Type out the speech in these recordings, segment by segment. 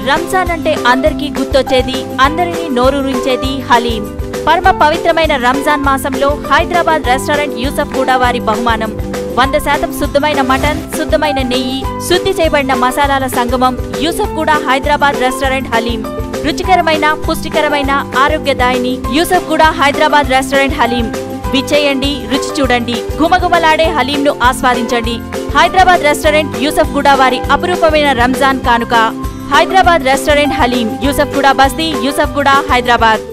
రంజాన్ అంటే అందరికీ గుర్తొచ్చేది, అందరినీ నోరూరించేది హలీం. పరమ పవిత్రమైన రంజాన్ మాసంలో హైదరాబాద్ రెస్టారెంట్ యూసఫ్ గూడ వారి బహుమానం 100% శుద్ధమైన మటన్, శుద్ధమైన నెయ్యి, శుద్ధి చేయబడిన మసాలాల సంగమం. యూసఫ్ గూడ హైదరాబాద్ రెస్టారెంట్ హలీం. రుచికరమైన, పుష్టికరమైన, ఆరోగ్యదాయిని యూసఫ్ గూడ హైదరాబాద్ రెస్టారెంట్ హలీం. విచ్చేయండి, రుచి చూడండి, గుమగుమలాడే హలీంను ఆస్వాదించండి. హైదరాబాద్ రెస్టారెంట్ యూసఫ్ గూడ వారి అపురూపమైన రంజాన్ కానుక. హైదరాబాద్ రెస్టారెంట్ హలీం, యూసఫ్ గూడ బస్తీ, యూసఫ్ గూడ, హైదరాబాద్.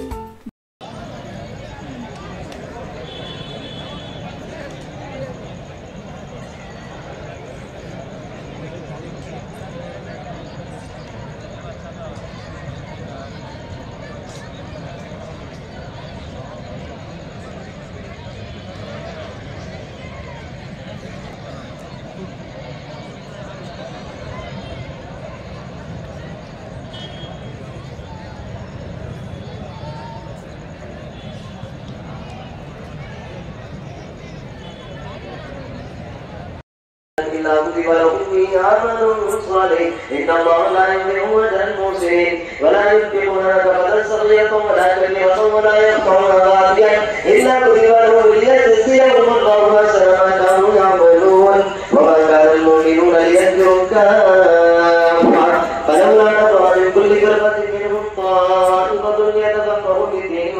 إن الله لا يضيع أجر المحسنين ولا ينفقون نفقة صغيرة ولا كبيرة ولا يقطعون واديا إلا كتب لهم ليجزيهم الله أحسن ما كانوا يعملون وما كان المؤمنون ليكفروا كافة فلولا نفر من كل فرقة منهم طائفة ليتفقهوا في الدين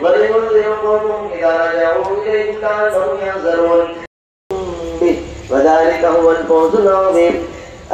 ولينذروا قومهم إذا رجعوا إليهم لعلهم يحذرون وذلك هو الفوز العظيم.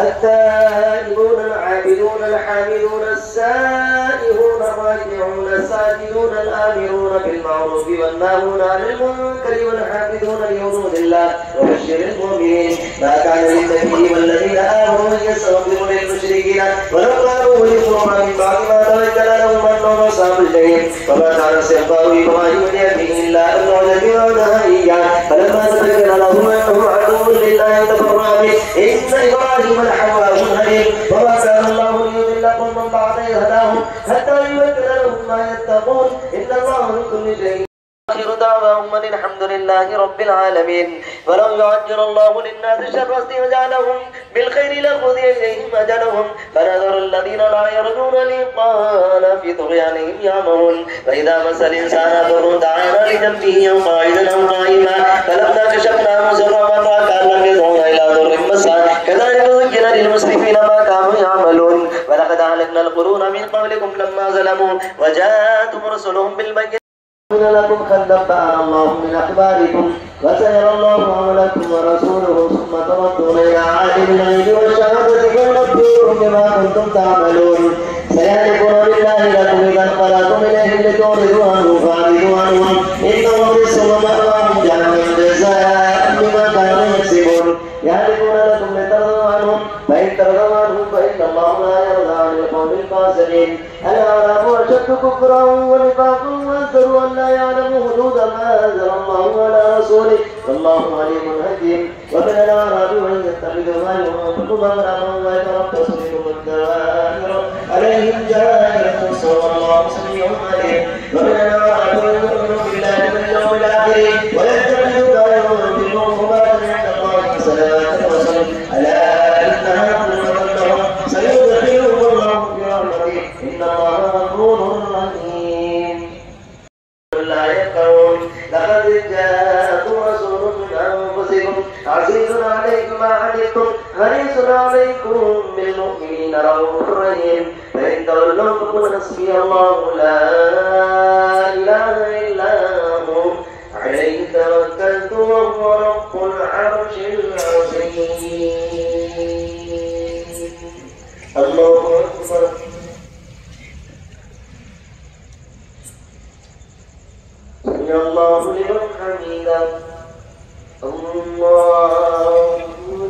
التائبون العابدون الحامدون السائحون الراكعون الساجدون الآمرون بالمعروف والناهون عن المنكر والحافظون لحدود الله وبشر المؤمنين. ما كان للنبي والذين آمنوا أن يستغفروا للمشركين ولو كانوا أولي قربى من بعد ما تبين لهم أنهم أصحاب الجحيم وما كان استغفار إبراهيم لأبيه إلا أن يعلم بعدها إياه فلما تبين لهم أنه عدو لله تبرأ منه إن إبراهيم لحواه حليم وما كان الله ليضل قوما بعد إذ هداهم حتى يبين لهم ما يتقون إن الله من كل شيء. آخر دعواهم أن الحمد لله رب العالمين. ولو يعجل الله للناس شر استعجالهم بالخير لقضي إليهم أجلهم فنذر الذين لا يرجون لقاءنا في طغيانهم يعمهون. فإذا مس الإنسان ضر دعانا لجنبه أو قاعدا أو قائما فلما كشفنا عنه ضرا مر كأن لم يدعونا إلى ضر مسا كذلك زين للمسرفين ما كانوا يعملون. ولقد أهلكنا القرون من قبلكم لما ظلموا وجاءتهم رسلهم بالبينات لكم قد نبأنا الله من أخباركم وسيرى الله عملكم ورسوله ثم تردون إلى عالم الغيب والشهادة فينبئكم بما كنتم تعملون. سيحلفون بالله لكم إذا انقلبتم إليهم لتعرضوا عنه فأعرضوا عنهم إنهم رجس ومأواهم جهنم جزاء بما كانوا يكسبون. يحلفون لكم لترضوا عنهم فإن ترضوا عنهم فإن الله لا يرضى عن القوم الفاسقين. الأعراب أشد كفرا ونفاقا وأكثر أن لا يعلموا حدود ما أنزل الله على رسوله والله عليم حكيم. ومن الأعراب من يتخذ ما ينفق مغرما ويتربص بكم الدوائر عليهم دائرة السوء والله سميع عليم. ومن الأعراب من يؤمن بالله واليوم الآخر ويتخذ ما ينفق قربانا عند الله صلوات وسلم ألا إنها قربة لهم سيدخلهم الله برحمته إن الله غفور رحيم. لا يكفرون لقد جاءكم رسول من أنفسكم عزيز عليكم ما عنتم حريص عليكم بالمؤمنين رؤوف رحيم. فإن تولوا فقل حسبي الله لا إله إلا هو عليه توكلت وهو رب العرش العظيم. الله أكبر. سمع الله لمن حمده. الله أكبر.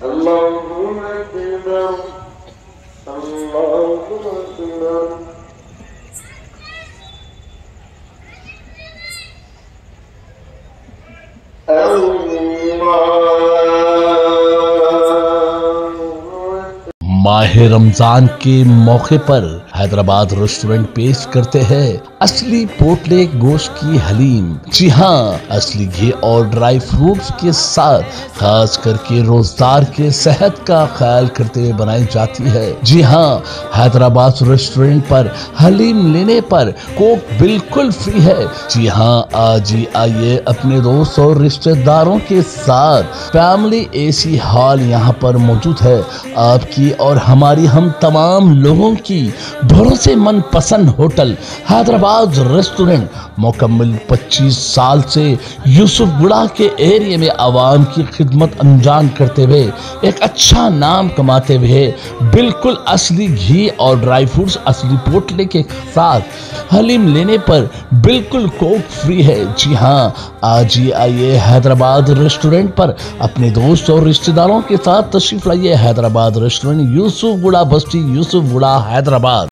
الله أكبر. الله أكبر. माह रमजान के मौके पर हैदराबाद रेस्टोरेंट पेश करते हैं असली पोटले गोश्त की हलीम। जी हाँ, असली घी और ड्राई फ्रूट्स के साथ खास करके रोजदार के सेहत का ख्याल करते हुए बनाई जाती है। जी हाँ, हैदराबाद रेस्टोरेंट पर हलीम लेने पर कोक बिल्कुल फ्री है। जी हाँ, आज ही आइए अपने दोस्त और रिश्तेदारों के साथ। फैमिली एसी हॉल यहाँ पर मौजूद है। आपकी और हमारी हम तमाम लोगों की भरोसेमंद पसंद होटल हैदराबाद रेस्टोरेंट मुकम्मल 25 साल से यूसुफगुड़ा के एरिया में आवाम की खिदमत अंजाम करते हुए एक अच्छा नाम कमाते हुए बिल्कुल असली घी और ड्राई फ्रूट्स असली पोटले के साथ हलीम लेने पर बिल्कुल कोक फ्री है। जी हाँ, आज ही आइए हैदराबाद रेस्टोरेंट पर अपने दोस्त और रिश्तेदारों के साथ तशरीफ लाइए। हैदराबाद रेस्टोरेंट, यूसुफगुड़ा बस्ती, यूसुफगुड़ा, हैदराबाद।